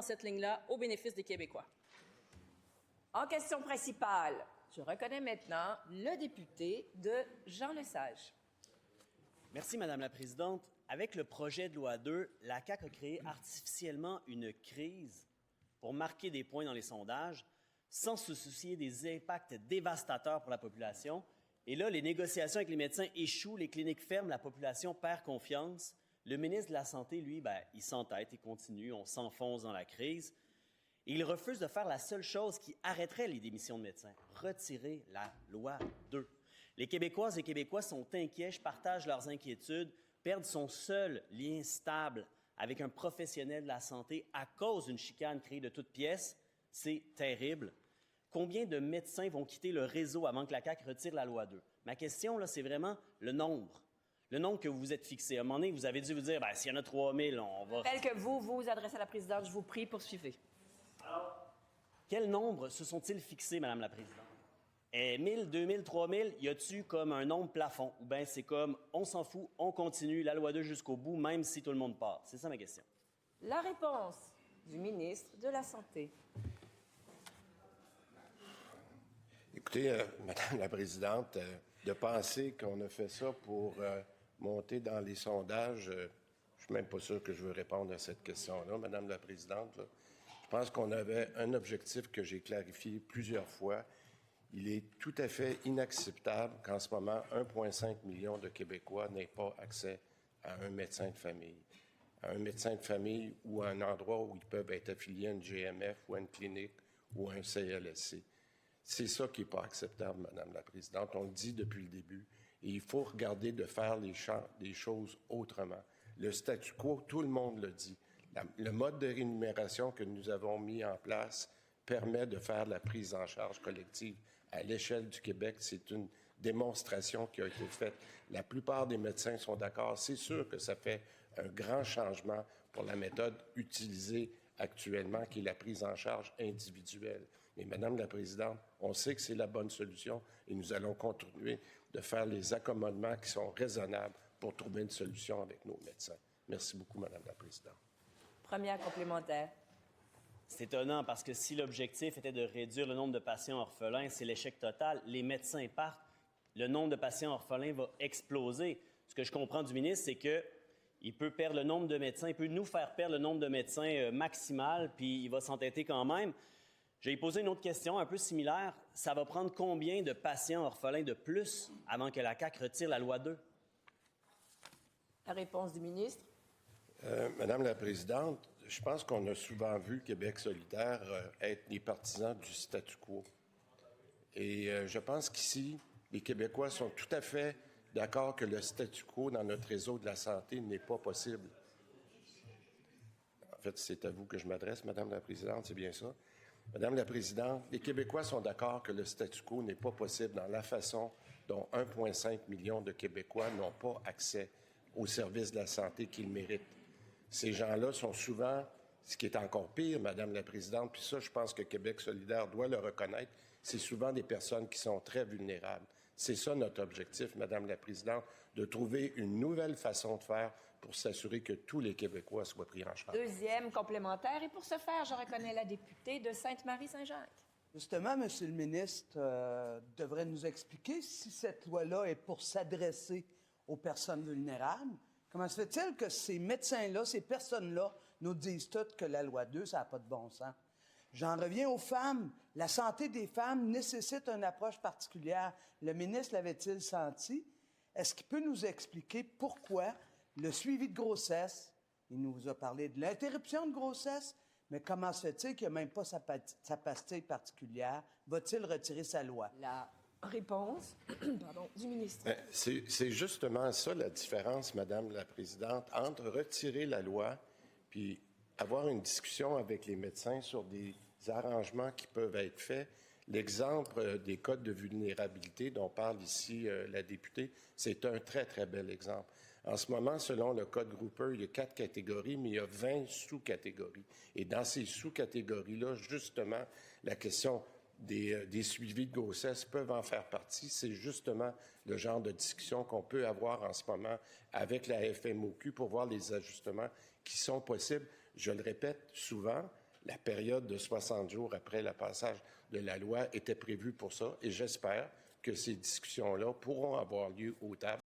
cette ligne-là au bénéfice des Québécois. En question principale, je reconnais maintenant le député de Jean Lesage. Merci, Madame la Présidente. Avec le projet de loi 2, la CAQ a créé artificiellement une crise pour marquer des points dans les sondages, sans se soucier des impacts dévastateurs pour la population. Et là, les négociations avec les médecins échouent, les cliniques ferment, la population perd confiance. Le ministre de la Santé, lui, il s'entête, il continue, on s'enfonce dans la crise. Et il refuse de faire la seule chose qui arrêterait les démissions de médecins, retirer la loi 2. Les Québécoises et Québécois sont inquiets, je partage leurs inquiétudes, perdre son seul lien stable avec un professionnel de la santé à cause d'une chicane créée de toutes pièces, c'est terrible. Combien de médecins vont quitter le réseau avant que la CAQ retire la loi 2? Ma question, là, c'est vraiment le nombre. Le nombre que vous vous êtes fixé. À un moment donné, vous avez dû vous dire, s'il y en a 3 000, on va... Tel que vous vous adressez à la présidente, je vous prie, poursuivez. Alors, quel nombre se sont-ils fixés, Madame la Présidente? 1 000, 2 000, 3 000, y a-t-il comme un nombre plafond? Ou bien c'est comme, on s'en fout, on continue la loi 2 jusqu'au bout, même si tout le monde part? C'est ça ma question. La réponse du ministre de la Santé. Écoutez, Madame la Présidente, de penser qu'on a fait ça pour monter dans les sondages, je ne suis même pas sûr que je veux répondre à cette question-là, Madame la Présidente. Là. Je pense qu'on avait un objectif que j'ai clarifié plusieurs fois. Il est tout à fait inacceptable qu'en ce moment, 1,5 million de Québécois n'aient pas accès à un médecin de famille. À un médecin de famille ou à un endroit où ils peuvent être affiliés à une GMF ou à une clinique ou à un CLSC. C'est ça qui n'est pas acceptable, Madame la Présidente. On le dit depuis le début. Et il faut regarder de faire les choses autrement. Le statu quo, tout le monde le dit. Le mode de rémunération que nous avons mis en place permet de faire la prise en charge collective à l'échelle du Québec. C'est une démonstration qui a été faite. La plupart des médecins sont d'accord. C'est sûr que ça fait un grand changement pour la méthode utilisée actuellement, qui est la prise en charge individuelle. Mais, Madame la Présidente, on sait que c'est la bonne solution et nous allons continuer de faire les accommodements qui sont raisonnables pour trouver une solution avec nos médecins. Merci beaucoup, Madame la Présidente. Première complémentaire. C'est étonnant parce que si l'objectif était de réduire le nombre de patients orphelins, c'est l'échec total. Les médecins partent, le nombre de patients orphelins va exploser. Ce que je comprends du ministre, c'est qu'il peut perdre le nombre de médecins, il peut nous faire perdre le nombre de médecins maximal, puis il va s'entêter quand même. J'ai posé une autre question un peu similaire. Ça va prendre combien de patients orphelins de plus avant que la CAQ retire la loi 2? La réponse du ministre. Madame la Présidente, je pense qu'on a souvent vu Québec solidaire être les partisans du statu quo. Et je pense qu'ici, les Québécois sont tout à fait d'accord que le statu quo dans notre réseau de la santé n'est pas possible. En fait, c'est à vous que je m'adresse, Madame la Présidente, c'est bien ça. Madame la Présidente, les Québécois sont d'accord que le statu quo n'est pas possible dans la façon dont 1,5 million de Québécois n'ont pas accès aux services de la santé qu'ils méritent. Ces gens-là sont souvent, ce qui est encore pire, Madame la Présidente, puis ça, je pense que Québec solidaire doit le reconnaître, c'est souvent des personnes qui sont très vulnérables. C'est ça notre objectif, Madame la Présidente, de trouver une nouvelle façon de faire pour s'assurer que tous les Québécois soient pris en charge. Deuxième complémentaire. Et pour ce faire, je reconnais la députée de Sainte-Marie-Saint-Jacques. Justement, M. le ministre devrait nous expliquer si cette loi-là est pour s'adresser aux personnes vulnérables. Comment se fait-il que ces médecins-là, ces personnes-là, nous disent toutes que la loi 2, ça n'a pas de bon sens? J'en reviens aux femmes. La santé des femmes nécessite une approche particulière. Le ministre l'avait-il senti? Est-ce qu'il peut nous expliquer pourquoi le suivi de grossesse, il nous a parlé de l'interruption de grossesse, mais comment se fait-il qu'il n'a même pas sa pastille particulière? Va-t-il retirer sa loi? La réponse du ministre. C'est justement ça la différence, Madame la Présidente, entre retirer la loi puis avoir une discussion avec les médecins sur des arrangements qui peuvent être faits. L'exemple des codes de vulnérabilité dont parle ici la députée, c'est un très, très bel exemple. En ce moment, selon le code Grouper, il y a 4 catégories, mais il y a 20 sous-catégories. Et dans ces sous-catégories-là, justement, la question des suivis de grossesse peuvent en faire partie. C'est justement le genre de discussion qu'on peut avoir en ce moment avec la FMOQ pour voir les ajustements qui sont possibles. Je le répète souvent, la période de 60 jours après le passage de la loi était prévue pour ça et j'espère que ces discussions-là pourront avoir lieu aux tables.